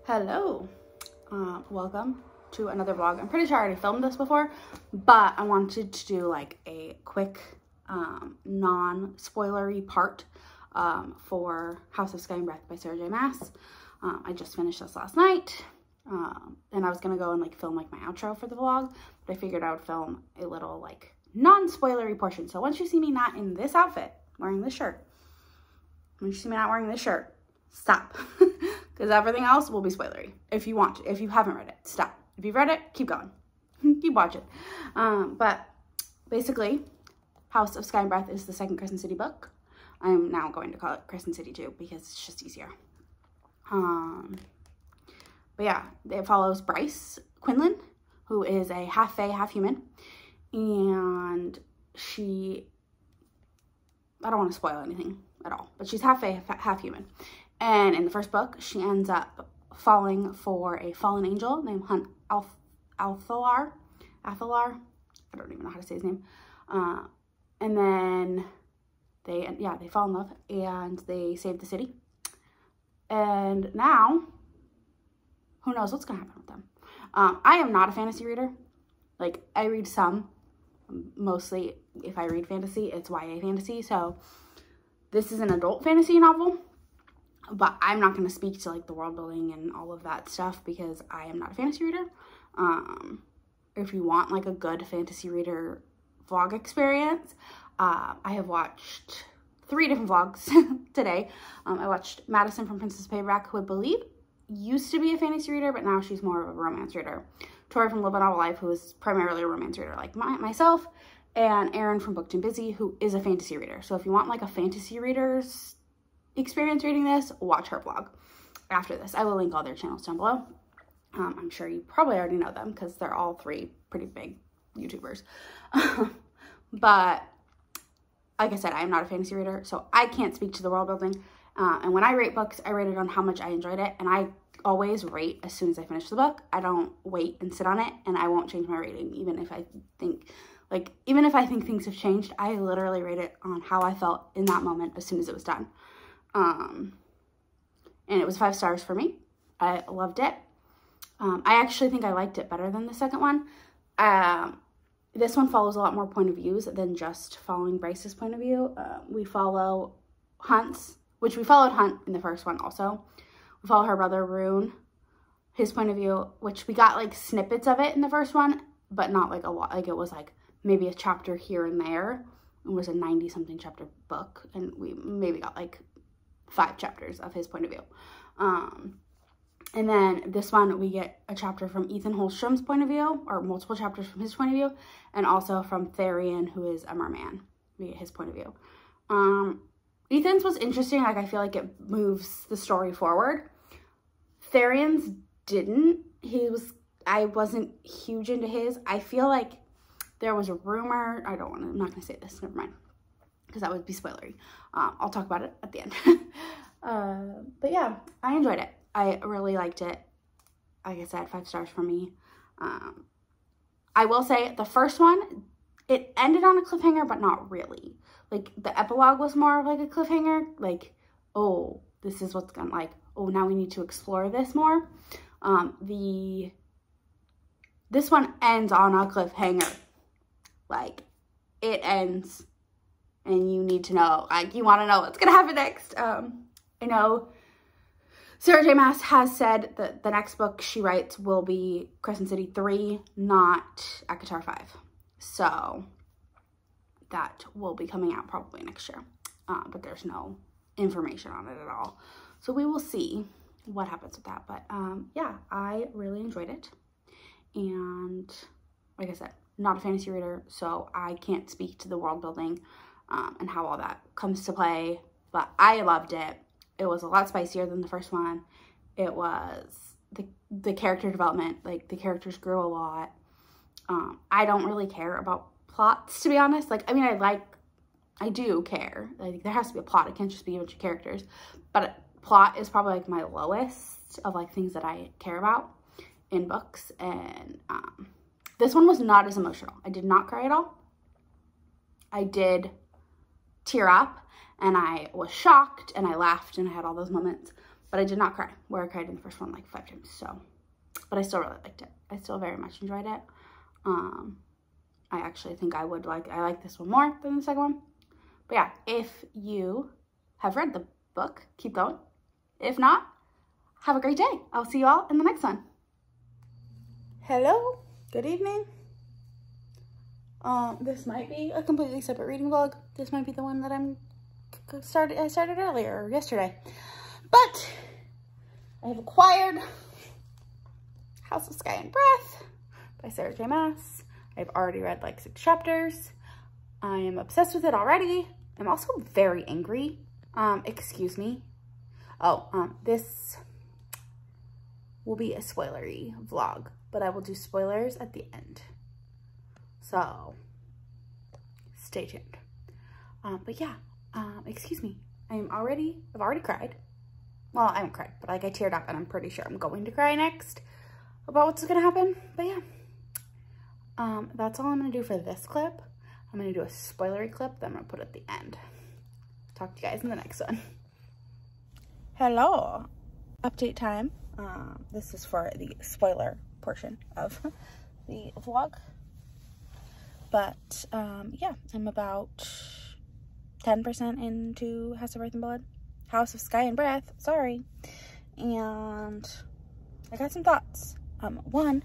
Hello, welcome to another vlog. I'm pretty sure I already filmed this before, but I wanted to do like a quick non-spoilery part for House of Sky and Breath by Sarah J Maas. I just finished this last night, and I was gonna go and like film like my outro for the vlog, but I figured I would film a little like non-spoilery portion. So once you see me not in this outfit, wearing this shirt, once you see me not wearing this shirt, stop. Because everything else will be spoilery. If you want to, if you haven't read it, stop. If you've read it, keep going. Keep watching. But basically, House of Sky and Breath is the second Crescent City book. I'm now going to call it Crescent City 2 because it's just easier. But yeah, it follows Bryce Quinlan, who is a half fae, half human. And she, I don't want to spoil anything at all, but she's half fae, half human. And in the first book, she ends up falling for a fallen angel named Athalar. I don't even know how to say his name. And then they fall in love and they save the city. And now, who knows what's going to happen with them. I am not a fantasy reader. Like, I read some. Mostly, if I read fantasy, it's YA fantasy. So, this is an adult fantasy novel. But I'm not going to speak to like the world building and all of that stuff because I am not a fantasy reader. If you want like a good fantasy reader vlog experience, I have watched 3 different vlogs today. I watched Madison from Princess Payback, who I believe used to be a fantasy reader, but now she's more of a romance reader. Tori from Live a Novel Life, who is primarily a romance reader like myself. And Erin from Booked and Busy, who is a fantasy reader. So if you want like a fantasy reader's experience reading this, watch her vlog after this. I will link all their channels down below. I'm sure you probably already know them because they're all 3 pretty big YouTubers. But like I said, I am not a fantasy reader, so I can't speak to the world building. And when I rate books, I rate it on how much I enjoyed it, and I always rate as soon as I finish the book. I don't wait and sit on it, and I won't change my rating even if I think things have changed. I literally rate it on how I felt in that moment as soon as it was done. And it was 5 stars for me. I loved it. I actually think I liked it better than the second one. This one follows a lot more point of views than just following Bryce's point of view. We follow Hunt's, which we followed Hunt in the first one also. We follow her brother Rune, his point of view, which we got like snippets of it in the first one, but not like a lot. Like it was like maybe a chapter here and there. It was a 90-something chapter book, and we maybe got like 5 chapters of his point of view. And then this one, we get a chapter from Ethan Holstrom's point of view, or multiple chapters from his point of view, and also from Therian, who is a merman. We get his point of view. Ethan's was interesting. Like, I feel like it moves the story forward. Therian's didn't. I wasn't huge into his. I feel like there was a rumor. I'm not going to say this. Never mind. Because that would be spoilery. I'll talk about it at the end. But yeah, I enjoyed it. I really liked it. Like I said, 5 stars for me. I will say the first one, it ended on a cliffhanger, but not really. Like, the epilogue was more of like a cliffhanger. Like, oh, this is what's gonna, like, oh, now we need to explore this more. This one ends on a cliffhanger. Like, it ends, and you need to know, like, you want to know what's going to happen next. I know Sarah J Maas has said that the next book she writes will be Crescent City 3, not ACOTAR 5. So, that will be coming out probably next year. But there's no information on it at all. So, we will see what happens with that. But, yeah, I really enjoyed it. And, like I said, not a fantasy reader, so I can't speak to the world building and how all that comes to play, but I loved it. It was a lot spicier than the first one. It was the character development, like the characters grew a lot. I don't really care about plots, to be honest. Like, I mean, I do care. Like, there has to be a plot. It can't just be a bunch of characters, but plot is probably like my lowest of like things that I care about in books. And this one was not as emotional. I did not cry at all. I did tear up, and I was shocked, and I laughed, and I had all those moments. but I did not cry, where I cried in the first one like 5 times. So, but I still really liked it. I still very much enjoyed it. I actually think I like this one more than the second one. But yeah, if you have read the book, keep going. If not, have a great day. I'll see you all in the next one. Hello, good evening. This might be a completely separate reading vlog. This might be the one that I started earlier, or yesterday. But I have acquired House of Sky and Breath by Sarah J Maas. I've already read like 6 chapters. I am obsessed with it already. I'm also very angry. Excuse me. This will be a spoilery vlog, but I will do spoilers at the end. So, stay tuned. But yeah, excuse me. I've already cried. Well, I haven't cried, but like I teared up, and I'm pretty sure I'm going to cry next about what's gonna happen. But yeah, that's all I'm gonna do for this clip. I'm gonna do a spoilery clip that I'm gonna put at the end. Talk to you guys in the next one. Hello, update time. This is for the spoiler portion of the vlog. But yeah, I'm about 10% into House of Breath and Blood. House of Sky and Breath, sorry. And I got some thoughts. One,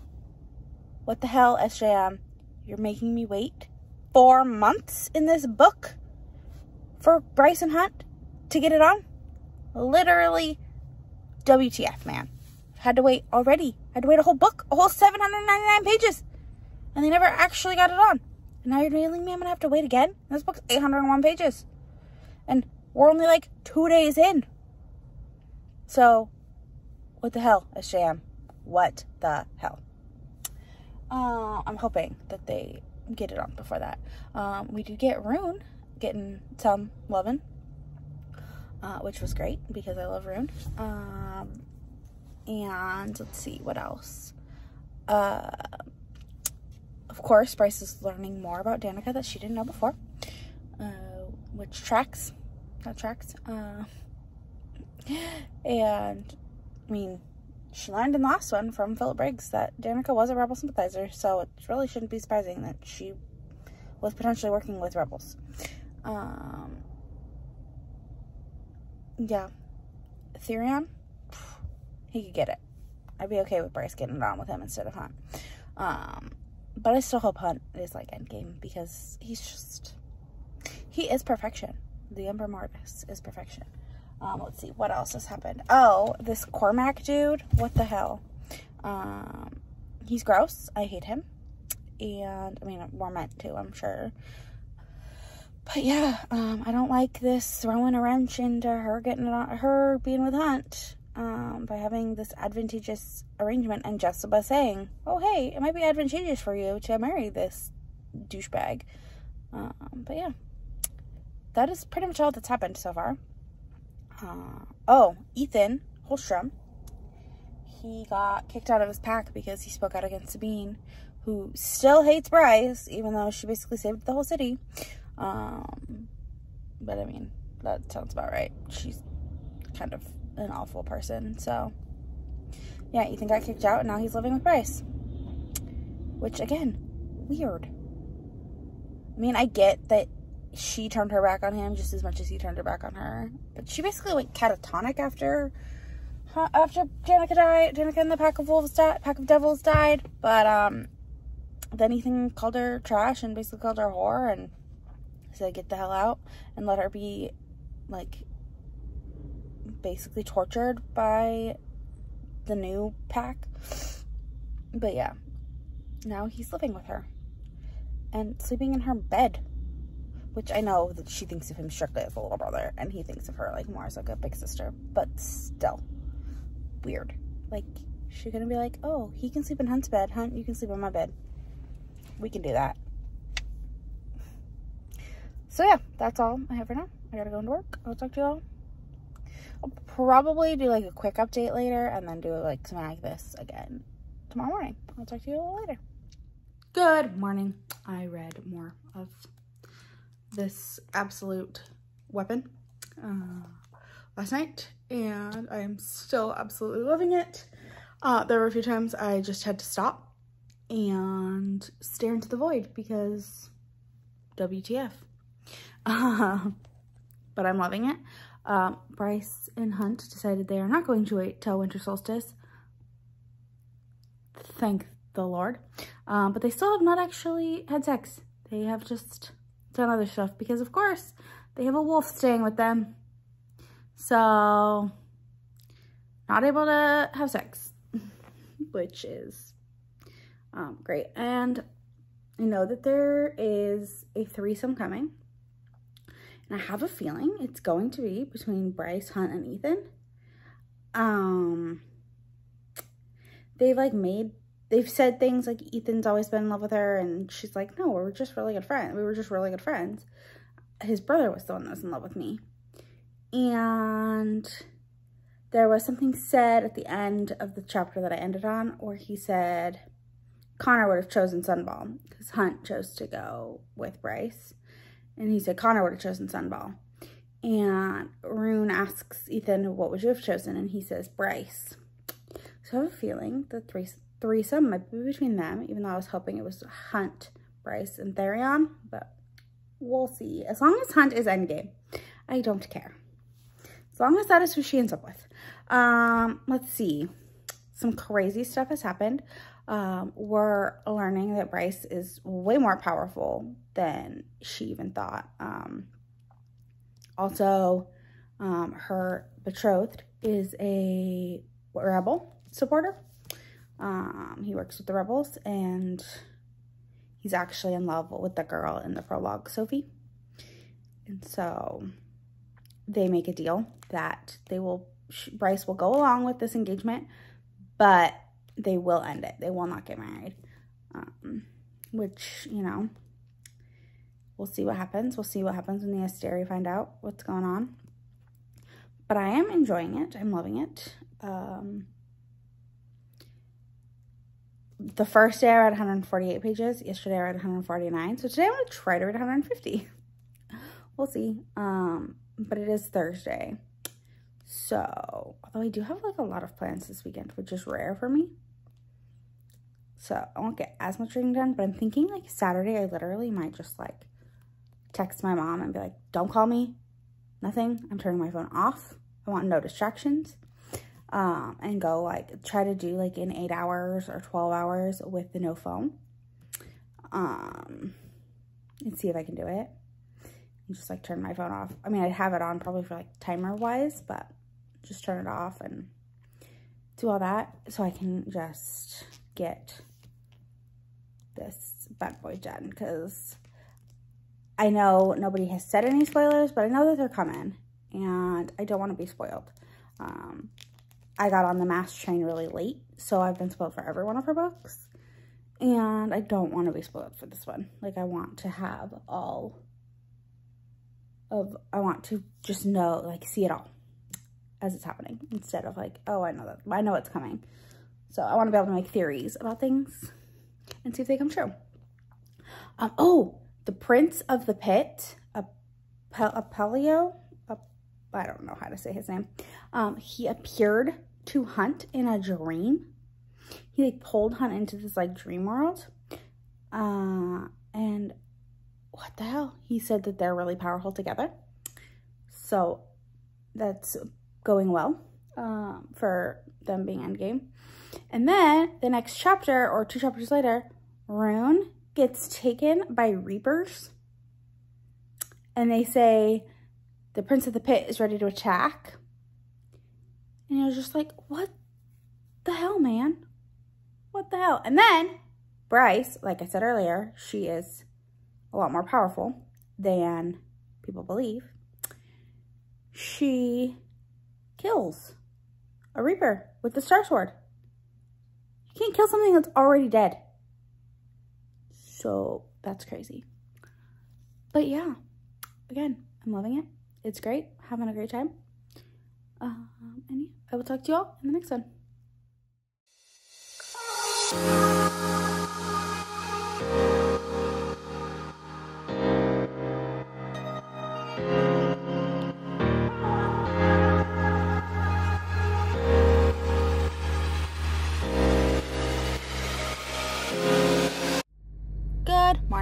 what the hell, SJM? You're making me wait 4 months in this book for Bryce and Hunt to get it on? Literally, WTF, man. Had to wait already. Had to wait a whole book, a whole 799 pages. And they never actually got it on. And now you're telling me I'm going to have to wait again? This book's 801 pages. And we're only like 2 days in. So, what the hell, SJM? What the hell? I'm hoping that they get it on before that. We did get Rune getting some lovin', which was great because I love Rune. And let's see, what else? Of course, Bryce is learning more about Danica that she didn't know before, which tracks. That tracks. And, I mean, she learned in the last one from Philip Briggs that Danica was a Rebel sympathizer, so it really shouldn't be surprising that she was potentially working with Rebels. Yeah. Therion, he could get it. I'd be okay with Bryce getting it on with him instead of Hunt. But I still hope Hunt is like endgame because he is perfection. The Ember Martis is perfection. Let's see, what else has happened? Oh, this Cormac dude, what the hell? He's gross. I hate him. And, I mean, we're meant to, I'm sure. But yeah, I don't like this throwing a wrench into her getting it on, her being with Hunt, by having this advantageous arrangement, and Jessica saying, oh, hey, it might be advantageous for you to marry this douchebag. But yeah, that is pretty much all that's happened so far. Oh, Ethan Holstrom, he got kicked out of his pack because he spoke out against Sabine, who still hates Bryce, even though she basically saved the whole city. But I mean, that sounds about right. She's kind of an awful person, so yeah, Ethan got kicked out and now he's living with Bryce, which again, weird. I mean, I get that she turned her back on him just as much as he turned her back on her, but she basically went catatonic after Danica died. Danica and the Pack of Devils died. But then Ethan called her trash and basically called her a whore and said get the hell out and let her be like basically tortured by the new pack. But yeah, now he's living with her and sleeping in her bed, which I know that she thinks of him strictly as a little brother and he thinks of her like more as like a big sister, but still weird. Like, she's gonna be like, oh, he can sleep in Hunt's bed. Hunt, you can sleep in my bed. We can do that. So yeah, that's all I have for now. I gotta go into work. I'll talk to you all. I'll probably do like a quick update later and then do like something like this again tomorrow morning. I'll talk to you all later. Good morning. I read more of this absolute weapon. last night, and I am still absolutely loving it. There were a few times I just had to stop and stare into the void because WTF. But I'm loving it. Bryce and Hunt decided they are not going to wait till winter solstice. Thank the Lord. But they still have not actually had sex. They have just done other stuff because, of course, they have a wolf staying with them. So, not able to have sex, which is great. And I know that there is a threesome coming. And I have a feeling it's going to be between Bryce, Hunt, and Ethan. They've said things like Ethan's always been in love with her, and she's like, no, we were just really good friends. We were just really good friends. His brother was the one that was in love with me. And there was something said at the end of the chapter that I ended on where he said Connor would have chosen Sunball because Hunt chose to go with Bryce. And he said Connor would have chosen Sunball. And Rune asks Ethan, what would you have chosen? And he says Bryce. So I have a feeling the threesome might be between them, even though I was hoping it was Hunt, Bryce, and Therion. But we'll see. As long as Hunt is endgame, I don't care. As long as that is who she ends up with. Let's see. Some crazy stuff has happened. We're learning that Bryce is way more powerful than she even thought. Also, her betrothed is a rebel supporter. He works with the rebels, and he's actually in love with the girl in the prologue, Sophie. And so they make a deal that Bryce will go along with this engagement, but they will end it. They will not get married. Which, you know, we'll see what happens. We'll see what happens when the Asteri find out what's going on. But I am enjoying it. I'm loving it. The first day I read 148 pages. Yesterday I read 149. So today I'm going to try to read 150. We'll see. But it is Thursday. So, although I do have like a lot of plans this weekend, which is rare for me. So, I won't get as much reading done, but I'm thinking like Saturday, I literally might just like text my mom and be like, don't call me, nothing. I'm turning my phone off. I want no distractions. And go like, try to do like in 8 hours or 12 hours with the no phone. And see if I can do it. And just like turn my phone off. I mean, I'd have it on probably for like timer wise, but just turn it off and do all that so I can just get this bad boy done, because I know nobody has said any spoilers, but I know that they're coming and I don't want to be spoiled. I got on the Maas train really late, so I've been spoiled for every one of her books, and I don't want to be spoiled for this one. Like, I want to have I want to just know, like, see it all as it's happening, instead of like, oh, I know it's coming. So I want to be able to make theories about things and see if they come true. Oh, the Prince of the Pit, Apelio, I don't know how to say his name. He appeared to Hunt in a dream. He like pulled Hunt into this like dream world. And what the hell? He said that they're really powerful together. So that's going well for them being endgame. And then the next chapter, or 2 chapters later, Rune gets taken by Reapers. And they say the Prince of the Pit is ready to attack. And you're just like, what the hell, man? What the hell? And then Bryce, like I said earlier, she is a lot more powerful than people believe. She kills a Reaper with the Star Sword. You can't kill something that's already dead. So that's crazy. But yeah, again, I'm loving it. It's great. Having a great time. And yeah, I will talk to you all in the next one.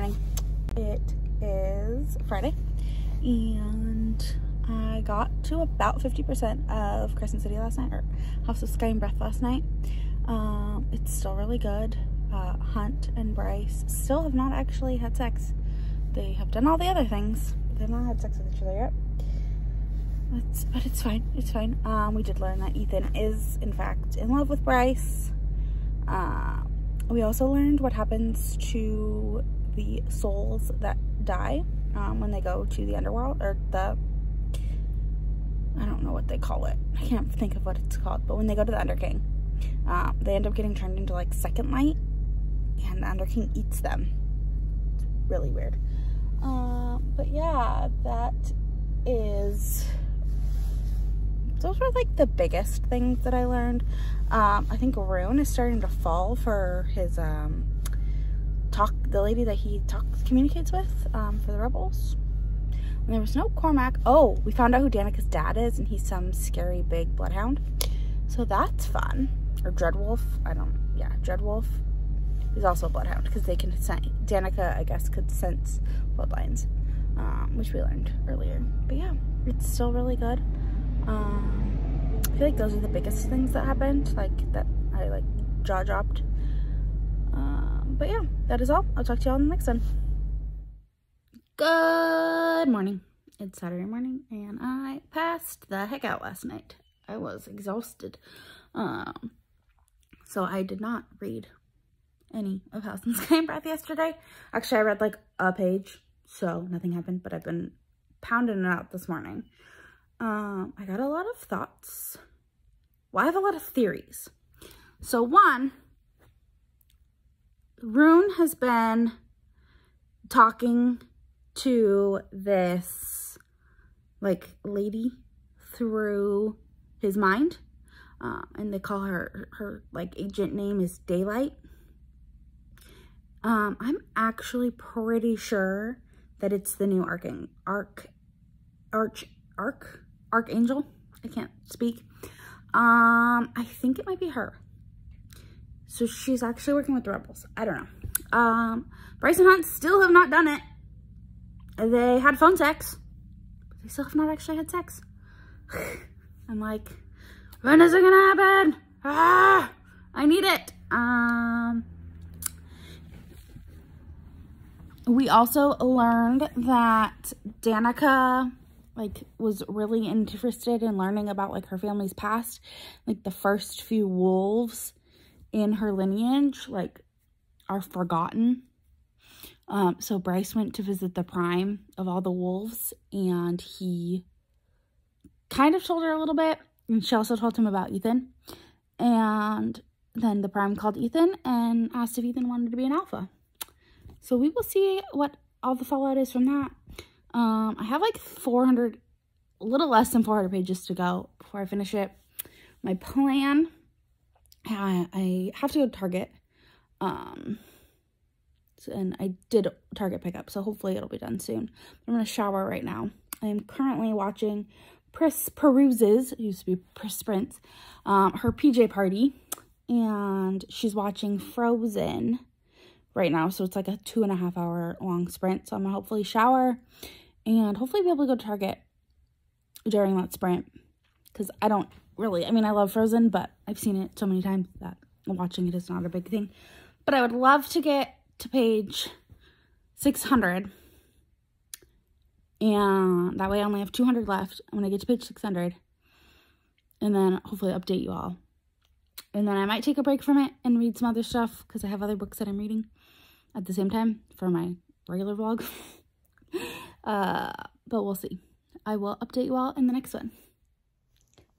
morning. It is Friday, and I got to about 50% of Crescent City last night, or House of Sky and Breath last night. It's still really good. Hunt and Bryce still have not actually had sex. They have done all the other things, but they've not had sex with each other yet. But it's fine. It's fine. We did learn that Ethan is, in fact, in love with Bryce. We also learned what happens to the souls that die when they go to the underworld, or the, I don't know what they call it. I can't think of what it's called, but when they go to the Underking, they end up getting turned into like second light, and the Underking eats them. It's really weird. But yeah, those were like the biggest things that I learned. I think Rune is starting to fall for his the lady that he communicates with for the rebels. And there was no Cormac. Oh, we found out who Danica's dad is, and he's some scary big bloodhound. So that's fun. Or Dreadwolf. Dreadwolf is also a bloodhound, because they can sense. Danica, I guess, could sense bloodlines, which we learned earlier. But yeah, it's still really good. I feel like those are the biggest things that happened, like that I like jaw dropped. But yeah, that is all. I'll talk to y'all in the next one. Good morning. It's Saturday morning, and I passed the heck out last night. I was exhausted. So I did not read any of House and Sky and Breath yesterday. Actually, I read like a page, so nothing happened, but I've been pounding it out this morning. I got a lot of thoughts. Well, I have a lot of theories. So one, Rune has been talking to this like lady through his mind, and they call her like agent name is Daylight. I'm actually pretty sure that it's the new Archangel. I can't speak. I think it might be her. So she's actually working with the rebels. I don't know. Bryce and Hunt still have not done it. They had phone sex, but they still have not actually had sex. I'm like, when is it gonna happen? Ah, I need it. We also learned that Danica was really interested in learning about like her family's past. Like the first few wolves in her lineage are forgotten. So Bryce went to visit the prime of all the wolves, and he kind of told her a little bit, and she also told him about Ethan. And then the prime called Ethan and asked if Ethan wanted to be an alpha. So we will see what all the fallout is from that. I have like 400, a little less than 400 pages to go before I finish it. My plan, I have to go to Target. And I did Target pickup, so hopefully it'll be done soon. I'm going to shower right now. I am currently watching Peruse's, it used to be Prince, her PJ party, and she's watching Frozen right now, so it's like a 2.5 hour long sprint. So I'm gonna hopefully shower and hopefully be able to go to Target during that sprint, because I don't really, I mean, I love Frozen, but I've seen it so many times that watching it is not a big thing. But I would love to get to page 600, and that way I only have 200 left when I get to page 600, and then hopefully update you all. And then I might take a break from it and read some other stuff, because I have other books that I'm reading at the same time for my regular vlog. But we'll see. I will update you all in the next one.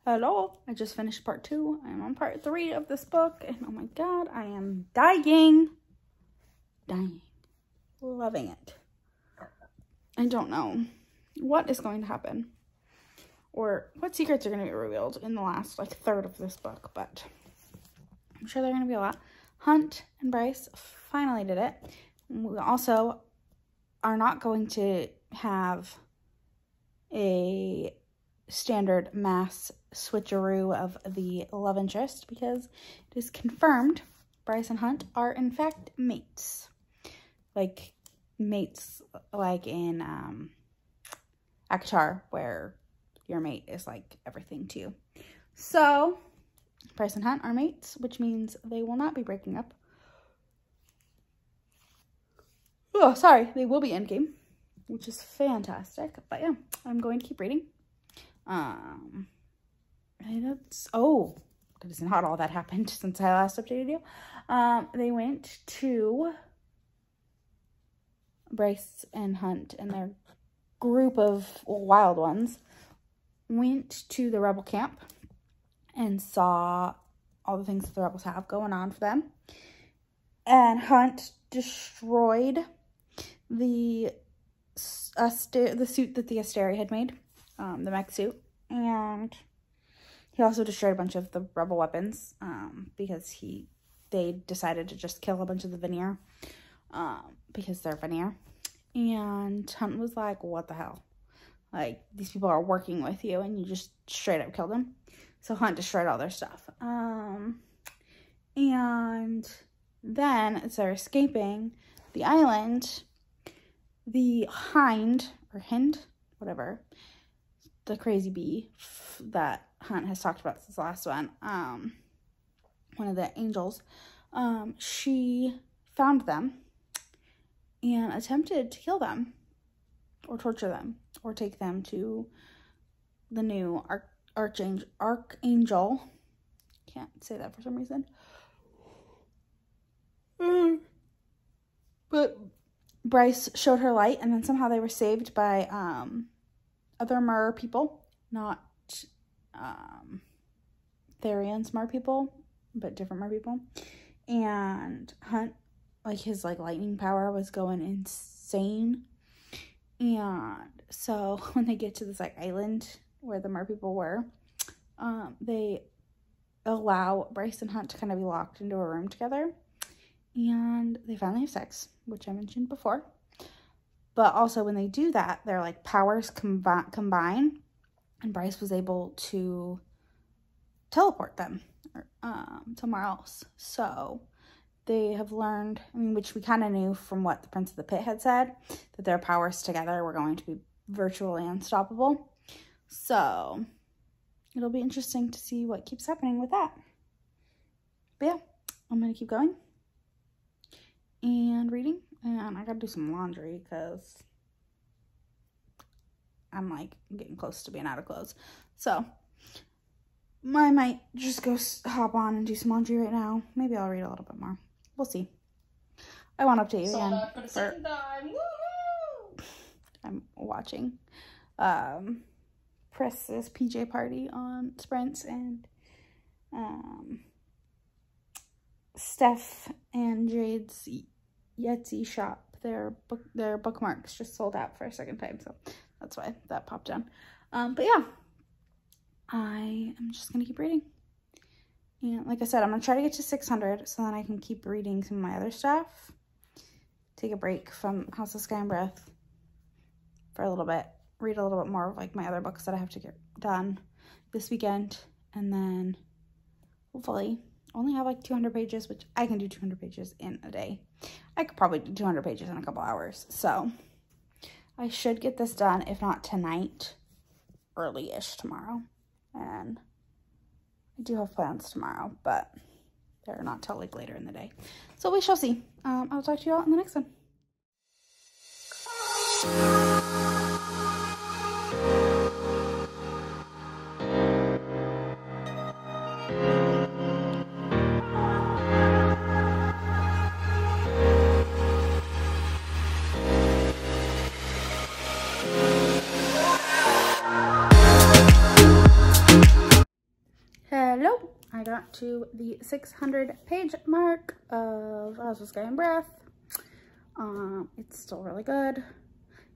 Hello, I just finished part 2. I'm on part 3 of this book, and oh my god, I am dying. Loving it. I don't know what is going to happen, or what secrets are going to be revealed in the last third of this book, but I'm sure they're going to be a lot. Hunt and Bryce finally did it. We also are not going to have a standard mass switcheroo of the love interest, because it is confirmed Bryce and Hunt are in fact mates. mates like in Akatar, where your mate is like everything to you. So Bryce and Hunt are mates, which means they will not be breaking up. Oh, sorry, they will be endgame, which is fantastic. But yeah, I'm going to keep reading. Oh, that is not all that happened since I last updated you. They went to Bryce and Hunt and their group of wild ones went to the rebel camp and saw all the things that the rebels have going on for them. And Hunt destroyed the suit that the Asteri had made, the mech suit, and he also destroyed a bunch of the rebel weapons because they decided to just kill a bunch of the veneer because they're veneer. And Hunt was like, what the hell? Like, these people are working with you and you just straight up killed them. So Hunt destroyed all their stuff. And then, as they're escaping the island, the hind, whatever, the crazy bee that Hunt has talked about since the last one, one of the angels, she found them and attempted to kill them or torture them or take them to the new archangel. Can't say that for some reason. But Bryce showed her light, and then somehow they were saved by other mer people, not Therian's mer people, but different mer people. And Hunt, like, his like lightning power was going insane. And so when they get to this like island where the mer people were, they allow Bryce and Hunt to kind of be locked into a room together, and they finally have sex, which I mentioned before. But also when they do that, their like powers combine, and Bryce was able to teleport them somewhere else. So they have learned, I mean, which we kind of knew from what the Prince of the Pit had said, that their powers together were going to be virtually unstoppable. So it'll be interesting to see what keeps happening with that. But yeah, I'm going to keep going and reading. And I got to do some laundry because I'm like getting close to being out of clothes. So I might just go hop on and do some laundry right now. Maybe I'll read a little bit more. We'll see. I won't update you again. For the second time. Woohoo! I'm watching Press's PJ party on Sprints, and Steph and Jade's Etsy shop. Their bookmarks just sold out for a second time, so that's why that popped down. But yeah, I am just gonna keep reading. And like I said, I'm gonna try to get to 600 so then I can keep reading some of my other stuff. Take a break from House of Sky and Breath for a little bit. Read a little bit more of like my other books that I have to get done this weekend. And then hopefully only have like 200 pages, which I can do 200 pages in a day. I could probably do 200 pages in a couple hours. So I should get this done, if not tonight, early-ish tomorrow. And I do have plans tomorrow, but they're not till like later in the day. So we shall see. I'll talk to you all in the next one. Hello, I got to the 600 page mark of House of Sky and Breath. It's still really good.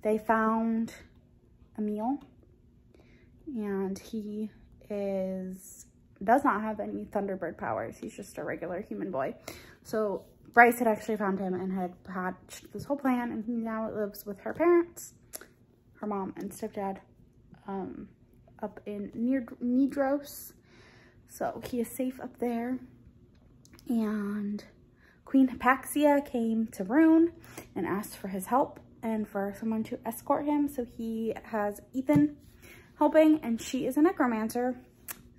They found Emil, and he does not have any Thunderbird powers. He's just a regular human boy. So Bryce had actually found him and had hatched this whole plan, and he now lives with her parents, her mom and stepdad, up in Nidros. So he is safe up there, and Queen Hypaxia came to Rune and asked for his help and for someone to escort him. So he has Ethan helping, and she is a necromancer.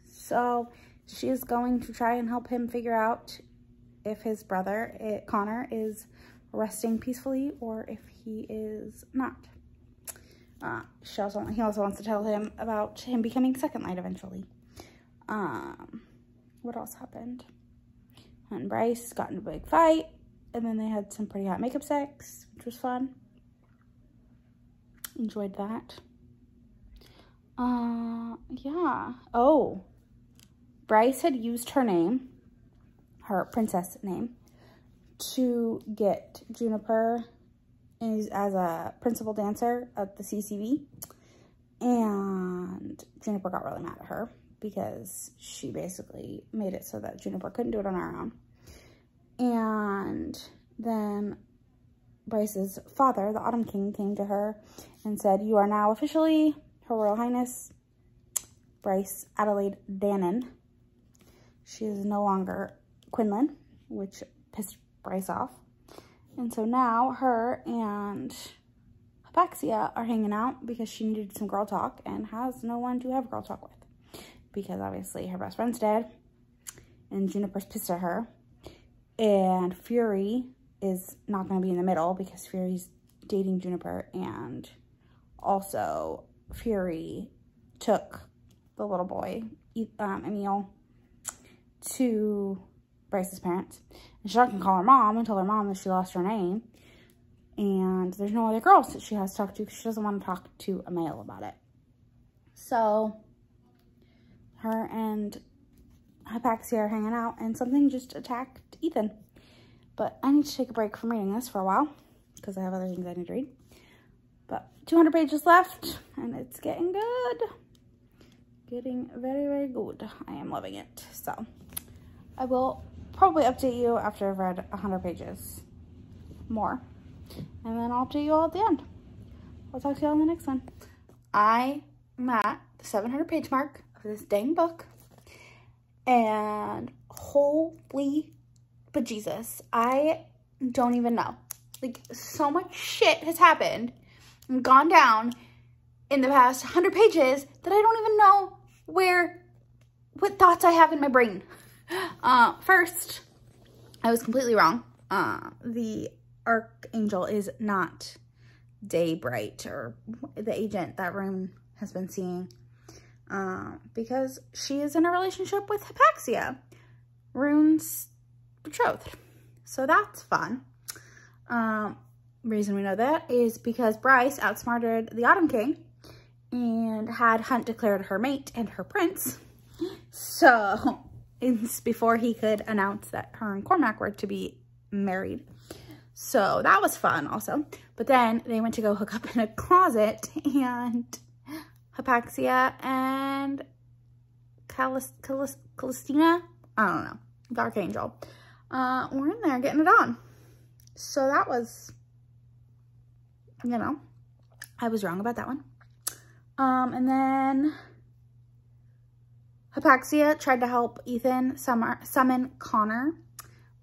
So she is going to try and help him figure out if his brother, Connor, is resting peacefully or if he is not. He also wants to tell him about him becoming second light eventually. What else happened? And Bryce got in a big fight, and then they had some pretty hot makeup sex, which was fun. Enjoyed that. Yeah. Oh, Bryce had used her name, her princess name, to get Juniper as a principal dancer at the CCV, and Juniper got really mad at her because she basically made it so that Juniper couldn't do it on her own. And then Bryce's father, the Autumn King, came to her and said, "You are now officially Her Royal Highness Bryce Adelaide Dannon. She is no longer Quinlan," which pissed Bryce off. And so now her and Hypaxia are hanging out because she needed some girl talk and has no one to have girl talk with. Because obviously her best friend's dead and Juniper's pissed at her. And Fury is not going to be in the middle because Fury's dating Juniper, and also Fury took the little boy, Emil, to Bryce's parents. And she's not going to call her mom and tell her mom that she lost her name. And there's no other girls that she has to talk to because she doesn't want to talk to a male about it. So her and Hypaxia are hanging out, and something just attacked Ethan. But I need to take a break from reading this for a while because I have other things I need to read. But 200 pages left, and it's getting good. Getting very, very good. I am loving it. So I will probably update you after I've read 100 pages more. And then I'll update you all at the end. I'll talk to you all in the next one. I am at the 700 page mark of this dang book. And holy bejesus, I don't even know. Like, so much shit has happened and gone down in the past 100 pages that I don't even know what thoughts I have in my brain. First, I was completely wrong. The Archangel is not Daybright, or the agent that Rune has been seeing, because she is in a relationship with Hypaxia, Rune's betrothed. So that's fun. Reason we know that is because Bryce outsmarted the Autumn King and had Hunt declared her mate and her prince. So it's before he could announce that her and Cormac were to be married. So that was fun also. But then they went to go hook up in a closet, and Hypaxia and Callistina, I don't know, the Archangel, were in there getting it on. So that was, you know, I was wrong about that one. And then Hypaxia tried to help Ethan summon Connor,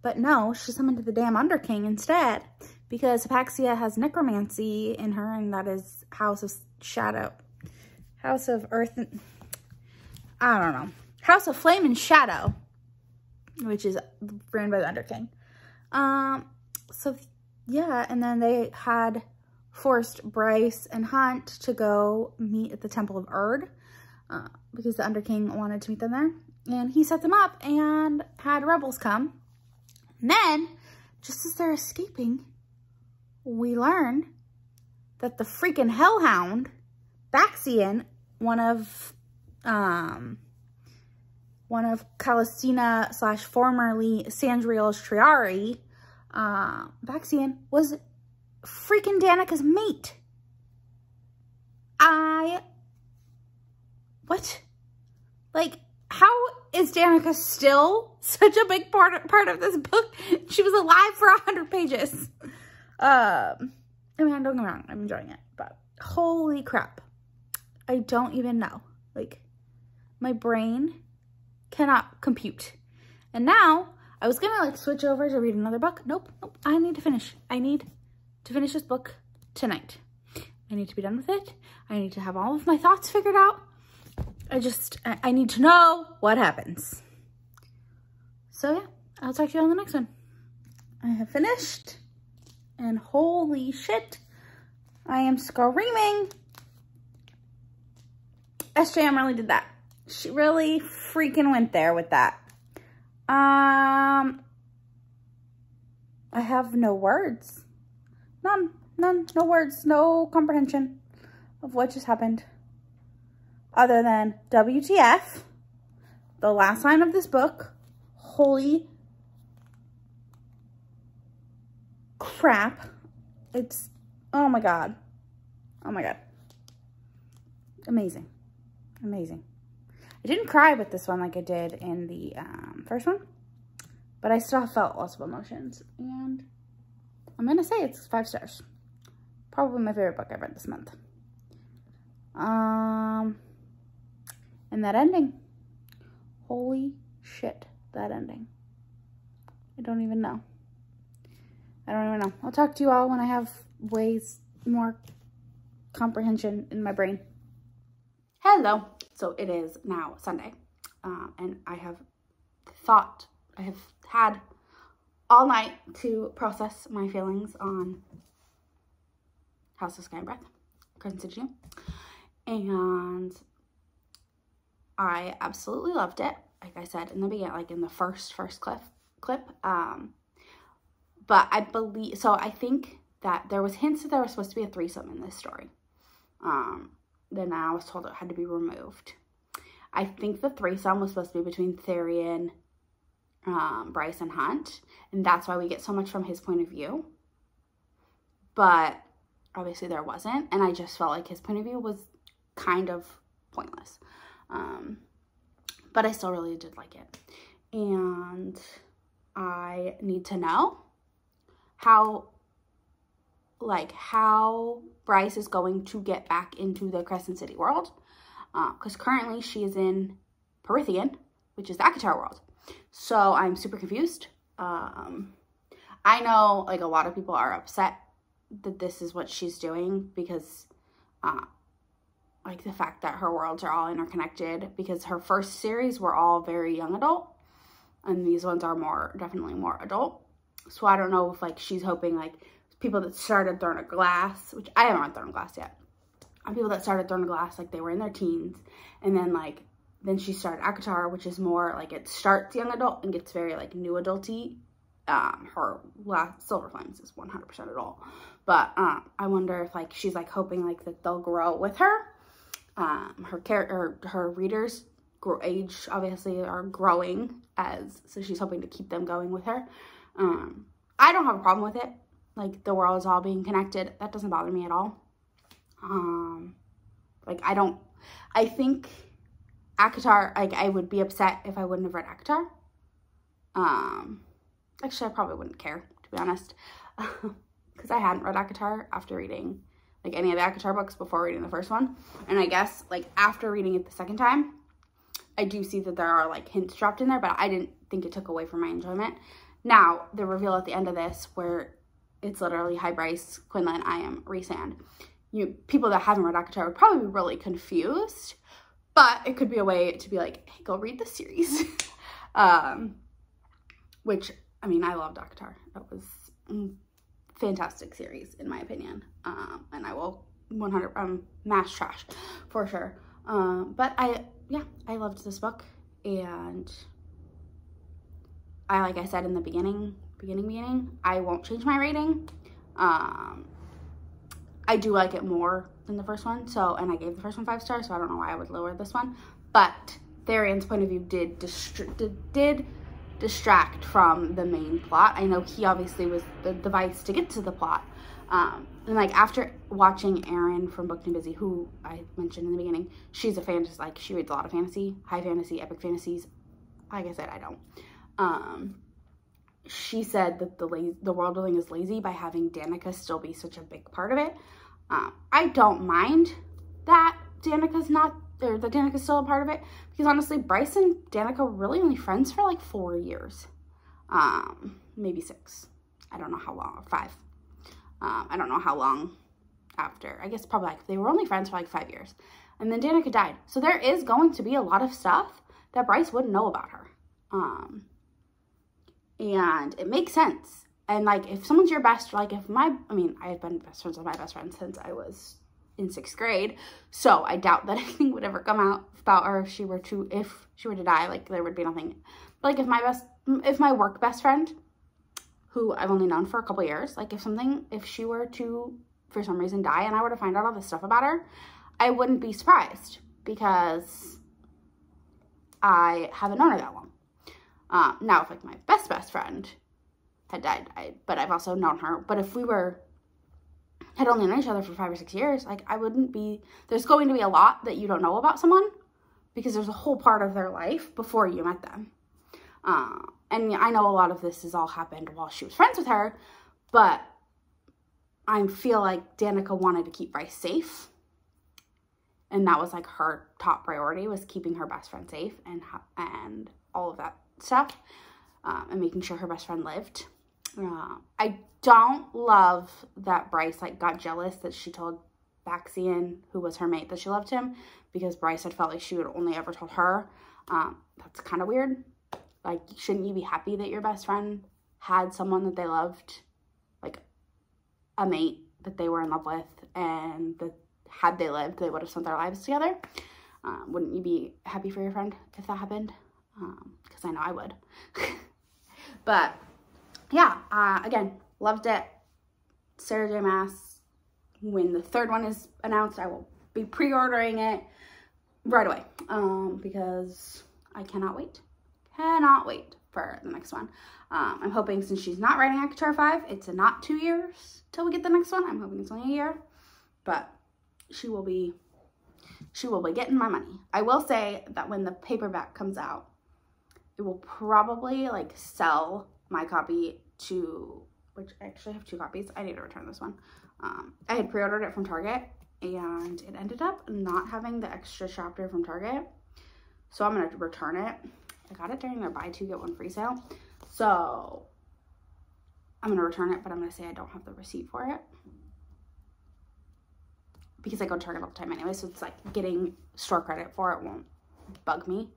but no, she summoned the damn Underking instead, because Hypaxia has necromancy in her, and that is House of Shadow. House of Earth, and, I don't know. House of Flame and Shadow, which is ran by the Underking. So, yeah, and then they had forced Bryce and Hunt to go meet at the Temple of Erd, because the Underking wanted to meet them there. And he set them up and had rebels come. And then, just as they're escaping, we learn that the freaking Hellhound, Baxian, one of Callistina / formerly Sandriel's Triari, Baxian was freaking Danica's mate. What? Like, how is Danica still such a big part of this book? She was alive for 100 pages. I mean, don't get me wrong, I'm enjoying it, but holy crap. I don't even know. Like, my brain cannot compute. And now I was gonna like switch over to read another book. Nope. I need to finish. I need to finish this book tonight. I need to be done with it. I need to have all of my thoughts figured out. I need to know what happens. So yeah, I'll talk to you on the next one. I have finished, and holy shit, I am screaming. SJM really did that. She really freaking went there with that. I have no words. None, no words, no comprehension of what just happened. Other than WTF, the last line of this book, holy crap. It's, oh my God. Oh my God. Amazing. Amazing. I didn't cry with this one like I did in the first one, but I still felt lots of emotions, and I'm gonna say it's 5 stars. Probably my favorite book I've read this month. And that ending. Holy shit, that ending. I don't even know. I'll talk to you all when I have ways more comprehension in my brain. Hello. So it is now Sunday, and I have had all night to process my feelings on House of Sky and Breath, Crescent City, and I absolutely loved it. Like I said in the beginning, like in the first clip. But I think that there was hints that there was supposed to be a threesome in this story. Then I was told it had to be removed. I think the threesome was supposed to be between Therian, Bryce, and Hunt, and that's why we get so much from his point of view. But obviously there wasn't, and I just felt like his point of view was kind of pointless. But I still really did like it. And I need to know how Bryce is going to get back into the Crescent City world. Because currently she is in Perithian, which is the ACOTAR world. So I'm super confused. I know like a lot of people are upset that this is what she's doing because like the fact that her worlds are all interconnected, because her first series were all very young adult and these ones are definitely more adult. So I don't know if like she's hoping like people that started Throne of Glass, which I haven't read Throne of Glass yet, people that started Throne of Glass, like they were in their teens, and then she started ACOTAR, which is more like it starts young adult and gets very like new adulty. Her last Silver Flames is 100% adult, but I wonder if like she's like hoping like that they'll grow with her. Her readers age obviously are growing so she's hoping to keep them going with her. I don't have a problem with it. Like the world is all being connected. That doesn't bother me at all. I think ACOTAR, like I would be upset if I wouldn't have read ACOTAR. Actually, I probably wouldn't care, to be honest, because I hadn't read ACOTAR after reading like any of the ACOTAR books before reading the first one. And I guess like after reading it the second time, I do see that there are like hints dropped in there, but I didn't think it took away from my enjoyment. Now, the reveal at the end of this where it's literally, hi Bryce, Quinlan, I am Rhysand. People that haven't read ACOTAR would probably be really confused, but it could be a way to be like, hey, go read the series. Which, I mean, I loved ACOTAR. That was a fantastic series, in my opinion. And I will 100, mash trash for sure. But I loved this book, and like I said in the beginning, I won't change my rating. I do like it more than the first one, and I gave the first one 5 stars, so I don't know why I would lower this one. But Therian's point of view did distract from the main plot. I know he obviously was the device to get to the plot. And like after watching Erin from Booked and Busy, who I mentioned in the beginning, she's a fantasy, like she reads a lot of fantasy, high fantasy, epic fantasies. Like I said, I don't. She said that the world building is lazy by having Danica still be such a big part of it. I don't mind that Danica's still a part of it, because honestly, Bryce and Danica were really only friends for like 4 years. maybe 6. I don't know how long, or 5. I don't know how long after. I guess probably like, they were only friends for like 5 years. And then Danica died. So there is going to be a lot of stuff that Bryce wouldn't know about her. And it makes sense. And like, if someone's your best, like if I have been best friends with my best friend since I was in 6th grade. So I doubt that anything would ever come out about her if she were to die. Like there would be nothing. But like if my work best friend, who I've only known for a couple years, like if she were to, for some reason, die and I were to find out all this stuff about her, I wouldn't be surprised because I haven't known her that long. Now, if like my best friend had died, but I've also known her, but if we had only known each other for 5 or 6 years, like there's going to be a lot that you don't know about someone because there's a whole part of their life before you met them. And I know a lot of this has all happened while she was friends with her, but I feel like Danica wanted to keep Bryce safe. And that was like her top priority, was keeping her best friend safe and all of that stuff, and making sure her best friend lived. I don't love that Bryce like got jealous that she told Baxian, who was her mate, that she loved him, because Bryce had felt like she would only ever told her. That's kind of weird. Like, shouldn't you be happy that your best friend had someone that they loved, like a mate that they were in love with, and that had they lived, they would have spent their lives together? Wouldn't you be happy for your friend if that happened? Because I know I would. But yeah, again, loved it. Sarah J Maas. When the 3rd one is announced, I will be pre-ordering it right away, because I cannot wait. Cannot wait for the next one. I'm hoping, since she's not writing Avatar 5, it's not 2 years till we get the next one. I'm hoping it's only a year, but she will be getting my money. I will say that when the paperback comes out, it will probably like sell my copy to, which I actually have 2 copies. I need to return this one. I had pre-ordered it from Target and it ended up not having the extra chapter from Target. So I'm going to return it. I got it during their buy 2 get 1 free sale. So I'm going to return it, but I'm going to say I don't have the receipt for it, because I go to Target all the time anyway. So it's like getting store credit for it won't bug me.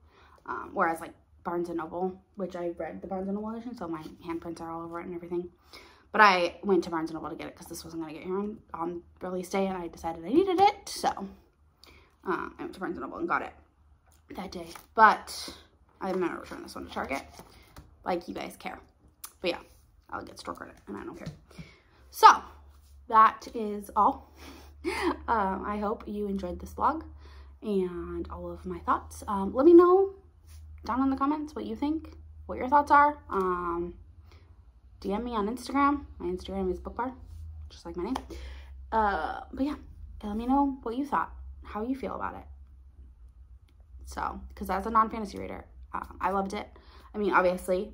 Whereas like Barnes & Noble, which I read the Barnes & Noble edition, so my handprints are all over it and everything. But I went to Barnes & Noble to get it because this wasn't going to get here on release day, and I decided I needed it. So I went to Barnes & Noble and got it that day. But I'm going to return this one to Target, like you guys care. But yeah, I'll get store credit and I don't care. So that is all. I hope you enjoyed this vlog and all of my thoughts. Let me know down in the comments what you think, what your thoughts are. DM me on Instagram. My Instagram is bookbar, just like my name. But yeah, let me know what you thought, how you feel about it. So, because as a non-fantasy reader, I loved it. I mean, obviously,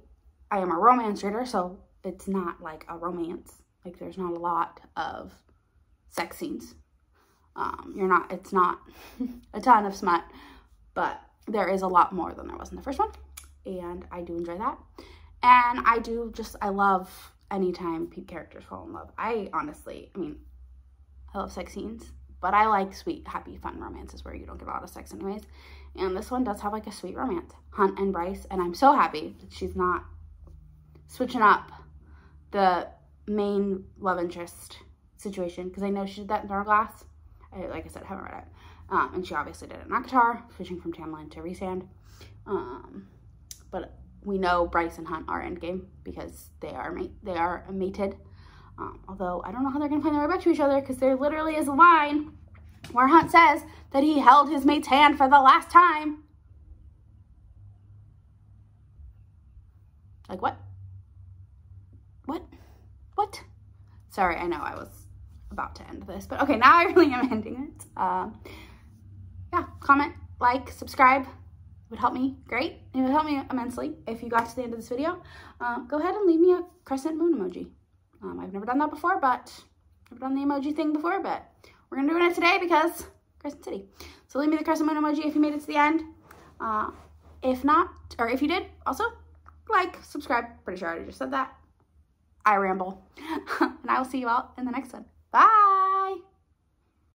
I am a romance reader, so it's not like a romance. Like, there's not a lot of sex scenes. It's not a ton of smut, but there is a lot more than there was in the first one, and I do enjoy that. And I love anytime characters fall in love. I love sex scenes, but I like sweet, happy, fun romances where you don't get a lot of sex anyways. And this one does have like a sweet romance, Hunt and Bryce, and I'm so happy that she's not switching up the main love interest situation, because I know she did that in Thornglass. Like I said, I haven't read it. And she obviously did it in Akatar, switching from Tamlin to Rhysand. But we know Bryce and Hunt are endgame because they are mated. Although I don't know how they're going to find their way back to each other, because there literally is a line where Hunt says that he held his mate's hand for the last time. Like, what? What? Sorry, I know I was about to end this, but okay, now I really am ending it. Yeah, comment, like, subscribe. It would help me great. It would help me immensely if you got to the end of this video. Go ahead and leave me a crescent moon emoji. I've never done that before, but I've done the emoji thing before, but we're gonna do it today because Crescent City. So leave me the crescent moon emoji if you made it to the end. If not, or if you did, also like, subscribe. Pretty sure I already just said that. I ramble. And I will see you all in the next one.